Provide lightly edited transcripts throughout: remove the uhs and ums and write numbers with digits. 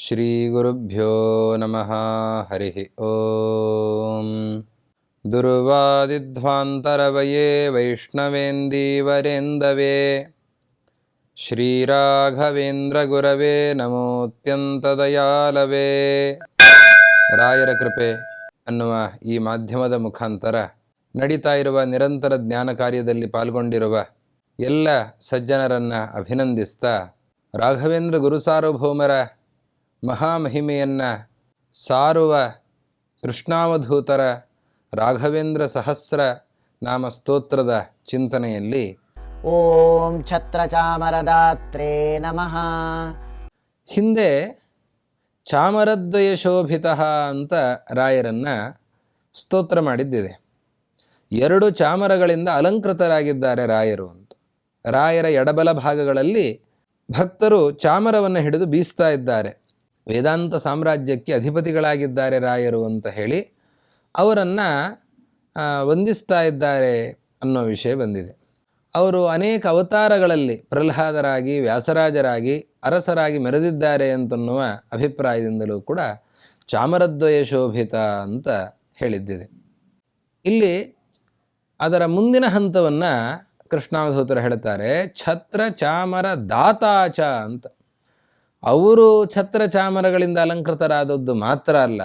ಶ್ರೀಗುರುಭ್ಯೋ ನಮಃ. ಹರಿ ಓಂ. ದುರ್ವಾದಿಧ್ವಾಂತರವಯೇ ವೈಷ್ಣವೇಂದೀವರೇಂದವೇ ಶ್ರೀರಾಘವೇಂದ್ರ ಗುರವೇ ನಮೋತ್ಯಂತದಯಾಲವೇ. ರಾಯರ ಕೃಪೆ ಅನ್ನುವ ಈ ಮಾಧ್ಯಮದ ಮುಖಾಂತರ ನಡೀತಾ ಇರುವ ನಿರಂತರ ಜ್ಞಾನ ಕಾರ್ಯದಲ್ಲಿ ಪಾಲ್ಗೊಂಡಿರುವ ಎಲ್ಲ ಸಜ್ಜನರನ್ನು ಅಭಿನಂದಿಸ್ತಾ, ರಾಘವೇಂದ್ರ ಗುರುಸಾರ್ವಭೌಮರ ಮಹಾಮಹಿಮೆಯನ್ನು ಸಾರುವ ಕೃಷ್ಣಾವಧೂತರ ರಾಘವೇಂದ್ರ ಸಹಸ್ರ ನಾಮ ಸ್ತೋತ್ರದ ಚಿಂತನೆಯಲ್ಲಿ ಓಂ ಛತ್ರಚಾಮರದಾತ್ರೇ ನಮಃ. ಹಿಂದೆ ಚಾಮರದ್ವಯ ಶೋಭಿತ ಅಂತ ರಾಯರನ್ನು ಸ್ತೋತ್ರ ಮಾಡಿದ್ದಿದೆ. 2 ಚಾಮರಗಳಿಂದ ಅಲಂಕೃತರಾಗಿದ್ದಾರೆ ರಾಯರು ಅಂತ. ರಾಯರ ಎಡಬಲ ಭಾಗಗಳಲ್ಲಿ ಭಕ್ತರು ಚಾಮರವನ್ನು ಹಿಡಿದು ಬೀಸ್ತಾ ಇದ್ದಾರೆ. ವೇದಾಂತ ಸಾಮ್ರಾಜ್ಯಕ್ಕೆ ಅಧಿಪತಿಗಳಾಗಿದ್ದಾರೆ ರಾಯರು ಅಂತ ಹೇಳಿ ಅವರನ್ನು ವಂದಿಸ್ತಾ ಇದ್ದಾರೆ ಅನ್ನೋ ವಿಷಯ ಬಂದಿದೆ. ಅವರು ಅನೇಕ ಅವತಾರಗಳಲ್ಲಿ ಪ್ರಹ್ಲಾದರಾಗಿ, ವ್ಯಾಸರಾಜರಾಗಿ, ಅರಸರಾಗಿ ಮೆರೆದಿದ್ದಾರೆ ಅಂತನ್ನುವ ಅಭಿಪ್ರಾಯದಿಂದಲೂ ಕೂಡ ಚಾಮರದ್ವಯ ಶೋಭಿತ ಅಂತ ಹೇಳಿದ್ದಿದೆ. ಇಲ್ಲಿ ಅದರ ಮುಂದಿನ ಹಂತವನ್ನು ಕೃಷ್ಣಾವಧೂತರು ಹೇಳ್ತಾರೆ, ಛತ್ರ ಚಾಮರ ದಾತಾಚ ಅಂತ. ಅವರು ಛತ್ರ ಚಾಮರಗಳಿಂದ ಅಲಂಕೃತರಾದದ್ದು ಮಾತ್ರ ಅಲ್ಲ,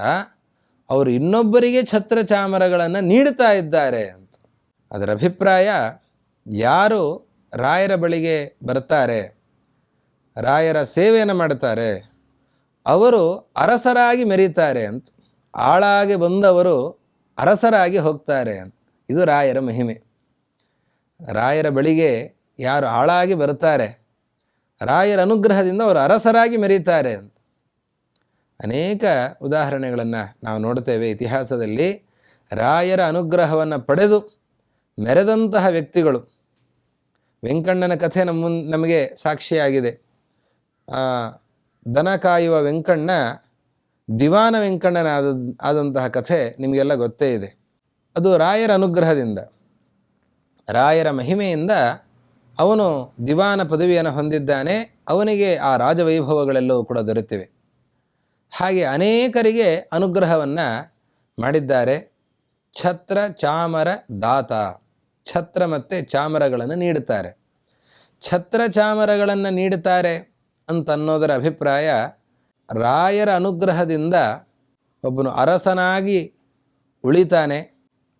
ಅವರು ಇನ್ನೊಬ್ಬರಿಗೆ ಛತ್ರ ಚಾಮರಗಳನ್ನು ನೀಡ್ತಾ ಇದ್ದಾರೆ ಅಂತ. ಅದರ ಅಭಿಪ್ರಾಯ, ಯಾರು ರಾಯರ ಬಳಿಗೆ ಬರ್ತಾರೆ, ರಾಯರ ಸೇವೆಯನ್ನು ಮಾಡ್ತಾರೆ, ಅವರು ಅರಸರಾಗಿ ಮೆರೀತಾರೆ ಅಂತ. ಆಳಾಗಿ ಬಂದವರು ಅರಸರಾಗಿ ಹೋಗ್ತಾರೆ ಅಂತ. ಇದು ರಾಯರ ಮಹಿಮೆ. ರಾಯರ ಬಳಿಗೆ ಯಾರು ಆಳಾಗಿ ಬರ್ತಾರೆ, ರಾಯರ ಅನುಗ್ರಹದಿಂದ ಅವರು ಅರಸರಾಗಿ ಮೆರೀತಾರೆ ಅಂತ. ಅನೇಕ ಉದಾಹರಣೆಗಳನ್ನು ನಾವು ನೋಡ್ತೇವೆ ಇತಿಹಾಸದಲ್ಲಿ. ರಾಯರ ಅನುಗ್ರಹವನ್ನು ಪಡೆದು ಮೆರೆದಂತಹ ವ್ಯಕ್ತಿಗಳು. ವೆಂಕಣ್ಣನ ಕಥೆ ನಮಗೆ ಸಾಕ್ಷಿಯಾಗಿದೆ. ದನ ಕಾಯುವ ವೆಂಕಣ್ಣ ದಿವಾನ ವೆಂಕಣ್ಣನಾದಂತಹ ಕಥೆ ನಿಮಗೆಲ್ಲ ಗೊತ್ತೇ ಇದೆ. ಅದು ರಾಯರ ಅನುಗ್ರಹದಿಂದ, ರಾಯರ ಮಹಿಮೆಯಿಂದ ಅವನು ದಿವಾನ ಪದವಿಯನ್ನು ಹೊಂದಿದ್ದಾನೆ. ಅವನಿಗೆ ಆ ರಾಜವೈಭವಗಳೆಲ್ಲವೂ ಕೂಡ ದೊರೆತಿವೆ. ಹಾಗೆ ಅನೇಕರಿಗೆ ಅನುಗ್ರಹವನ್ನು ಮಾಡಿದ್ದಾರೆ. ಛತ್ರ ಚಾಮರ ದಾತ, ಛತ್ರ ಮತ್ತು ಚಾಮರಗಳನ್ನು ನೀಡುತ್ತಾರೆ. ಛತ್ರ ಚಾಮರಗಳನ್ನು ನೀಡುತ್ತಾರೆ ಅಂತನ್ನೋದರ ಅಭಿಪ್ರಾಯ, ರಾಯರ ಅನುಗ್ರಹದಿಂದ ಒಬ್ಬನು ಅರಸನಾಗಿ ಉಳಿತಾನೆ,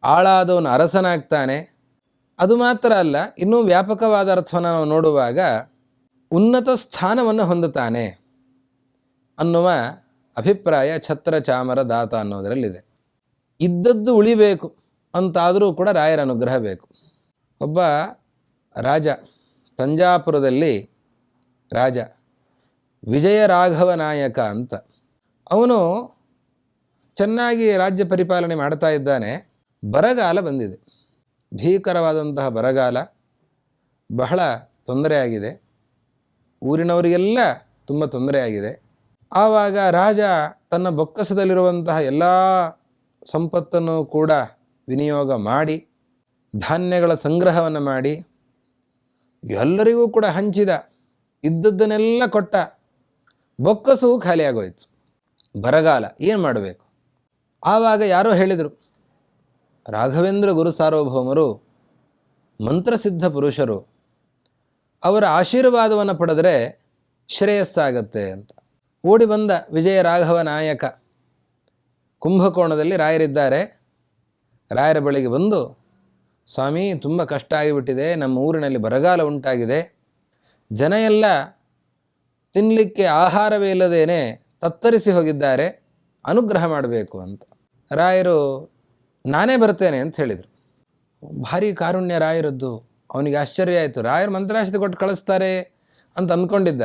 ಆಳಾದವನು ಅರಸನಾಗ್ತಾನೆ. ಅದು ಮಾತ್ರ ಅಲ್ಲ, ಇನ್ನೂ ವ್ಯಾಪಕವಾದ ಅರ್ಥವನ್ನು ನಾವು ನೋಡುವಾಗ ಉನ್ನತ ಸ್ಥಾನವನ್ನು ಹೊಂದುತ್ತಾನೆ ಅನ್ನುವ ಅಭಿಪ್ರಾಯ ಛತ್ರ ಚಾಮರ ದಾತ ಅನ್ನೋದರಲ್ಲಿದೆ. ಇದ್ದದ್ದು ಉಳಿಬೇಕು ಅಂತಾದರೂ ಕೂಡ ರಾಯರ ಅನುಗ್ರಹ ಬೇಕು. ಒಬ್ಬ ರಾಜ, ತಂಜಾಪುರದಲ್ಲಿ ರಾಜ ವಿಜಯರಾಘವ ನಾಯಕ ಅಂತ. ಅವನು ಚೆನ್ನಾಗಿ ರಾಜ್ಯ ಪರಿಪಾಲನೆ ಮಾಡ್ತಾ ಇದ್ದಾನೆ. ಬರಗಾಲ ಬಂದಿದೆ, ಭೀಕರವಾದಂತಹ ಬರಗಾಲ, ಬಹಳ ತೊಂದರೆಯಾಗಿದೆ. ಊರಿನವರಿಗೆಲ್ಲ ತುಂಬ ತೊಂದರೆಯಾಗಿದೆ. ಆವಾಗ ರಾಜ ತನ್ನ ಬೊಕ್ಕಸದಲ್ಲಿರುವಂತಹ ಎಲ್ಲ ಸಂಪತ್ತನ್ನು ಕೂಡ ವಿನಿಯೋಗ ಮಾಡಿ, ಧಾನ್ಯಗಳ ಸಂಗ್ರಹವನ್ನು ಮಾಡಿ ಎಲ್ಲರಿಗೂ ಕೂಡ ಹಂಚಿದ. ಇದ್ದದ್ದನ್ನೆಲ್ಲ ಕೊಟ್ಟ. ಬೊಕ್ಕಸವು ಖಾಲಿಯಾಗೋಯ್ತು. ಬರಗಾಲ, ಏನು ಮಾಡಬೇಕು? ಆವಾಗ ಯಾರೋ ಹೇಳಿದರು, ರಾಘವೇಂದ್ರ ಗುರು ಸಾರ್ವಭೌಮರು ಮಂತ್ರಸಿದ್ಧ ಪುರುಷರು, ಅವರ ಆಶೀರ್ವಾದವನ್ನು ಪಡೆದರೆ ಶ್ರೇಯಸ್ಸಾಗತ್ತೆ ಅಂತ. ಓಡಿ ಬಂದ ವಿಜಯ ರಾಘವ ನಾಯಕ. ಕುಂಭಕೋಣದಲ್ಲಿ ರಾಯರಿದ್ದಾರೆ. ರಾಯರ ಬಳಿಗೆ ಬಂದು, ಸ್ವಾಮಿ, ತುಂಬ ಕಷ್ಟ ಆಗಿಬಿಟ್ಟಿದೆ, ನಮ್ಮ ಊರಿನಲ್ಲಿ ಬರಗಾಲ ಉಂಟಾಗಿದೆ, ಜನ ಎಲ್ಲ ತಿನ್ನಲಿಕ್ಕೆ ಆಹಾರವೇ ಇಲ್ಲದೇನೆ ತತ್ತರಿಸಿ ಹೋಗಿದ್ದಾರೆ, ಅನುಗ್ರಹ ಮಾಡಬೇಕು ಅಂತ. ರಾಯರು, ನಾನೇ ಬರ್ತೇನೆ ಅಂತ ಹೇಳಿದರು. ಭಾರಿ ಕಾರುಣ್ಯ ರಾಯರದ್ದು. ಅವನಿಗೆ ಆಶ್ಚರ್ಯ ಆಯಿತು. ರಾಯರು ಮಂತ್ರಾಕ್ಷತೆ ಕೊಟ್ಟು ಕಳಿಸ್ತಾರೆ ಅಂತ ಅಂದ್ಕೊಂಡಿದ್ದ.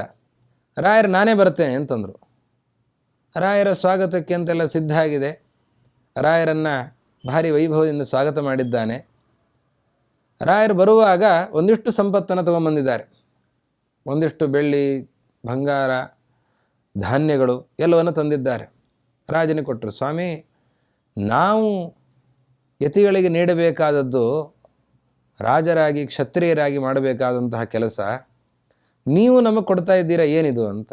ರಾಯರು ನಾನೇ ಬರ್ತೇನೆ ಅಂತಂದರು. ರಾಯರ ಸ್ವಾಗತಕ್ಕೆ ಅಂತೆಲ್ಲ ಸಿದ್ಧ ಆಗಿದೆ. ರಾಯರನ್ನು ಭಾರಿ ವೈಭವದಿಂದ ಸ್ವಾಗತ ಮಾಡಿದ್ದಾನೆ. ರಾಯರು ಬರುವಾಗ ಒಂದಿಷ್ಟು ಸಂಪತ್ತನ್ನು ತೊಗೊಂಬಂದಿದ್ದಾರೆ. ಒಂದಿಷ್ಟು ಬೆಳ್ಳಿ, ಬಂಗಾರ, ಧಾನ್ಯಗಳು ಎಲ್ಲವನ್ನು ತಂದಿದ್ದಾರೆ. ರಾಜನಿಗೆ ಕೊಟ್ಟರು. ಸ್ವಾಮಿ, ನಾವು ಯತಿಗಳಿಗೆ ನೀಡಬೇಕಾದದ್ದು, ರಾಜರಾಗಿ ಕ್ಷತ್ರಿಯರಾಗಿ ಮಾಡಬೇಕಾದಂತಹ ಕೆಲಸ, ನೀವು ನಮಗೆ ಕೊಡ್ತಾ ಇದ್ದೀರಾ, ಏನಿದು ಅಂತ.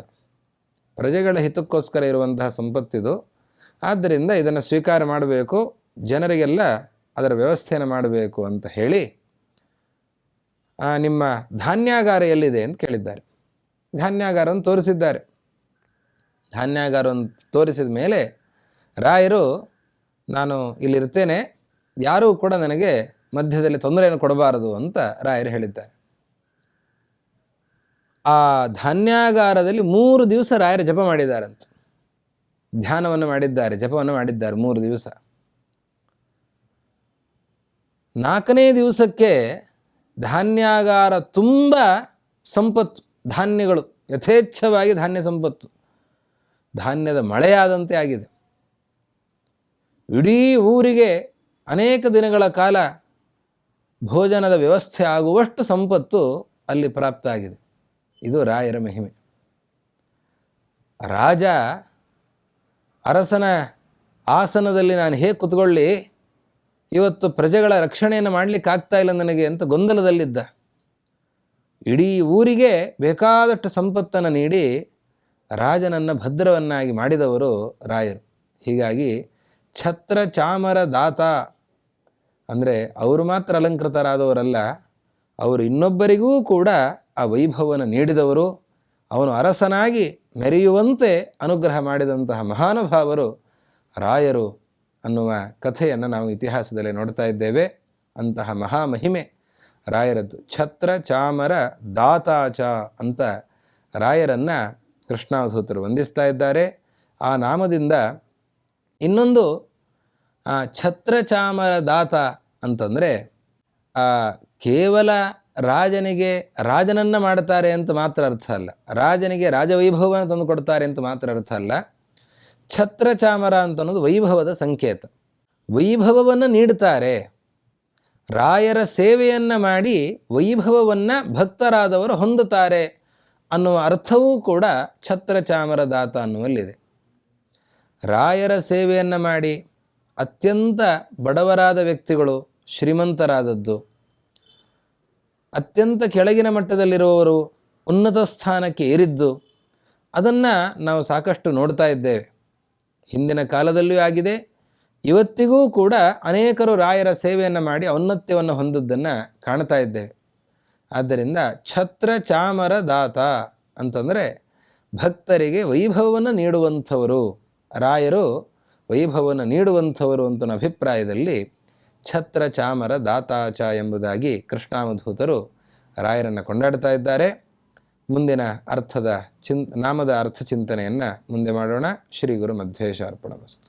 ಪ್ರಜೆಗಳ ಹಿತಕ್ಕೋಸ್ಕರ ಇರುವಂತಹ ಸಂಪತ್ತಿದು. ಆದ್ದರಿಂದ ಇದನ್ನು ಸ್ವೀಕಾರ ಮಾಡಬೇಕು, ಜನರಿಗೆಲ್ಲ ಅದರ ವ್ಯವಸ್ಥೆಯನ್ನು ಮಾಡಬೇಕು ಅಂತ ಹೇಳಿ ನಿಮ್ಮ ಧಾನ್ಯಾಗಾರ ಎಲ್ಲಿದೆ ಅಂತ ಕೇಳಿದ್ದಾರೆ. ಧಾನ್ಯಾಗಾರವನ್ನು ತೋರಿಸಿದ್ದಾರೆ. ಧಾನ್ಯಾಗಾರವನ್ನು ತೋರಿಸಿದ ಮೇಲೆ ರಾಯರು, ನಾನು ಇಲ್ಲಿರ್ತೇನೆ, ಯಾರೂ ಕೂಡ ನನಗೆ ಮಧ್ಯದಲ್ಲಿ ತೊಂದರೆಯನ್ನು ಕೊಡಬಾರದು ಅಂತ ರಾಯರು ಹೇಳಿದ್ದಾರೆ. ಆ ಧಾನ್ಯಾಗಾರದಲ್ಲಿ 3 ದಿವಸ ರಾಯರು ಜಪ ಮಾಡಿದ್ದಾರಂತ. ಧ್ಯಾನವನ್ನು ಮಾಡಿದ್ದಾರೆ, ಜಪವನ್ನು ಮಾಡಿದ್ದಾರೆ 3 ದಿವಸ. 4ನೇ ದಿವಸಕ್ಕೆ ಧಾನ್ಯಾಗಾರ ತುಂಬ ಸಂಪತ್ತು, ಧಾನ್ಯಗಳು ಯಥೇಚ್ಛವಾಗಿ ಧಾನ್ಯ ಸಂಪತ್ತು, ಧಾನ್ಯದ ಮಳೆಯಾದಂತೆ ಆಗಿದೆ. ಇಡೀ ಊರಿಗೆ ಅನೇಕ ದಿನಗಳ ಕಾಲ ಭೋಜನದ ವ್ಯವಸ್ಥೆ ಆಗುವಷ್ಟು ಸಂಪತ್ತು ಅಲ್ಲಿ ಪ್ರಾಪ್ತ ಆಗಿದೆ. ಇದು ರಾಯರ ಮಹಿಮೆ. ರಾಜ ಅರಸನ ಆಸನದಲ್ಲಿ ನಾನು ಹೇಗೆ ಕೂತ್ಕೊಳ್ಳಿ, ಇವತ್ತು ಪ್ರಜೆಗಳ ರಕ್ಷಣೆಯನ್ನು ಮಾಡಲಿಕ್ಕಾಗ್ತಾ ಇಲ್ಲ ನನಗೆ ಅಂತ ಗೊಂದಲದಲ್ಲಿದ್ದ. ಇಡೀ ಊರಿಗೆ ಬೇಕಾದಷ್ಟು ಸಂಪತ್ತನ್ನು ನೀಡಿ ರಾಜನನ್ನು ಭದ್ರವನ್ನಾಗಿ ಮಾಡಿದವರು ರಾಯರು. ಹೀಗಾಗಿ ಛತ್ರ ಚಾಮರ ದಾತ ಅಂದರೆ ಅವರು ಮಾತ್ರ ಅಲಂಕೃತರಾದವರಲ್ಲ, ಅವರು ಇನ್ನೊಬ್ಬರಿಗೂ ಕೂಡ ಆ ವೈಭವವನ್ನು ನೀಡಿದವರು, ಅವನು ಅರಸನಾಗಿ ಮೆರೆಯುವಂತೆ ಅನುಗ್ರಹ ಮಾಡಿದಂತಹ ಮಹಾನುಭಾವರು ರಾಯರು ಅನ್ನುವ ಕಥೆಯನ್ನು ನಾವು ಇತಿಹಾಸದಲ್ಲಿ ನೋಡ್ತಾ ಇದ್ದೇವೆ. ಅಂತಹ ಮಹಾಮಹಿಮೆ ರಾಯರದ್ದು. ಛತ್ರ ಚಾಮರ ದಾತಾಚ ಅಂತ ರಾಯರನ್ನು ಕೃಷ್ಣಾವಧೂತರು ವಂದಿಸ್ತಾ ಇದ್ದಾರೆ. ಆ ನಾಮದಿಂದ ಇನ್ನೊಂದು ಛತ್ರ ಚಾಮರ ದಾತ ಅಂತಂದರೆ ಕೇವಲ ರಾಜನಿಗೆ ರಾಜನನ್ನು ಮಾಡ್ತಾರೆ ಅಂತ ಮಾತ್ರ ಅರ್ಥ ಅಲ್ಲ, ರಾಜನಿಗೆ ರಾಜವೈಭವವನ್ನು ತಂದು ಕೊಡ್ತಾರೆ ಅಂತ ಮಾತ್ರ ಅರ್ಥ ಅಲ್ಲ. ಛತ್ರ ಚಾಮರ ಅಂತ ಅನ್ನೋದು ವೈಭವದ ಸಂಕೇತ. ವೈಭವವನ್ನು ನೀಡ್ತಾರೆ, ರಾಯರ ಸೇವೆಯನ್ನು ಮಾಡಿ ವೈಭವವನ್ನು ಭಕ್ತರಾದವರು ಹೊಂದುತ್ತಾರೆ ಅನ್ನುವ ಅರ್ಥವೂ ಕೂಡ ಛತ್ರ ಚಾಮರ ದಾತ ಅನ್ನುವಲ್ಲಿದೆ. ರಾಯರ ಸೇವೆಯನ್ನು ಮಾಡಿ ಅತ್ಯಂತ ಬಡವರಾದ ವ್ಯಕ್ತಿಗಳು ಶ್ರೀಮಂತರಾದದ್ದು, ಅತ್ಯಂತ ಕೆಳಗಿನ ಮಟ್ಟದಲ್ಲಿರುವವರು ಉನ್ನತ ಸ್ಥಾನಕ್ಕೆ ಏರಿದ್ದು, ಅದನ್ನು ನಾವು ಸಾಕಷ್ಟು ನೋಡ್ತಾ ಇದ್ದೇವೆ. ಹಿಂದಿನ ಕಾಲದಲ್ಲಿಯೂ ಆಗಿದೆ, ಇವತ್ತಿಗೂ ಕೂಡ ಅನೇಕರು ರಾಯರ ಸೇವೆಯನ್ನು ಮಾಡಿ ಔನ್ನತ್ಯವನ್ನು ಹೊಂದದ್ದನ್ನು ಕಾಣ್ತಾ ಇದ್ದೇವೆ. ಆದ್ದರಿಂದ ಛತ್ರ ಚಾಮರ ದಾತ ಅಂತಂದರೆ ಭಕ್ತರಿಗೆ ವೈಭವವನ್ನು ನೀಡುವಂಥವರು, ರಾಯರು ವೈಭವವನ್ನು ನೀಡುವಂಥವರು ಅಂತ ಅಭಿಪ್ರಾಯದಲ್ಲಿ ಛತ್ರ ಚಾಮರ ದಾತಾಚ ಎಂಬುದಾಗಿ ಕೃಷ್ಣಾವಧೂತರು ರಾಯರನ್ನು ಕೊಂಡಾಡ್ತಾ ಇದ್ದಾರೆ. ಮುಂದಿನ ನಾಮದ ಅರ್ಥ ಚಿಂತನೆಯನ್ನು ಮುಂದೆ ಮಾಡೋಣ. ಶ್ರೀ ಗುರು ಮಧ್ವೇಶ ಅರ್ಪಣಮಸ್ತು.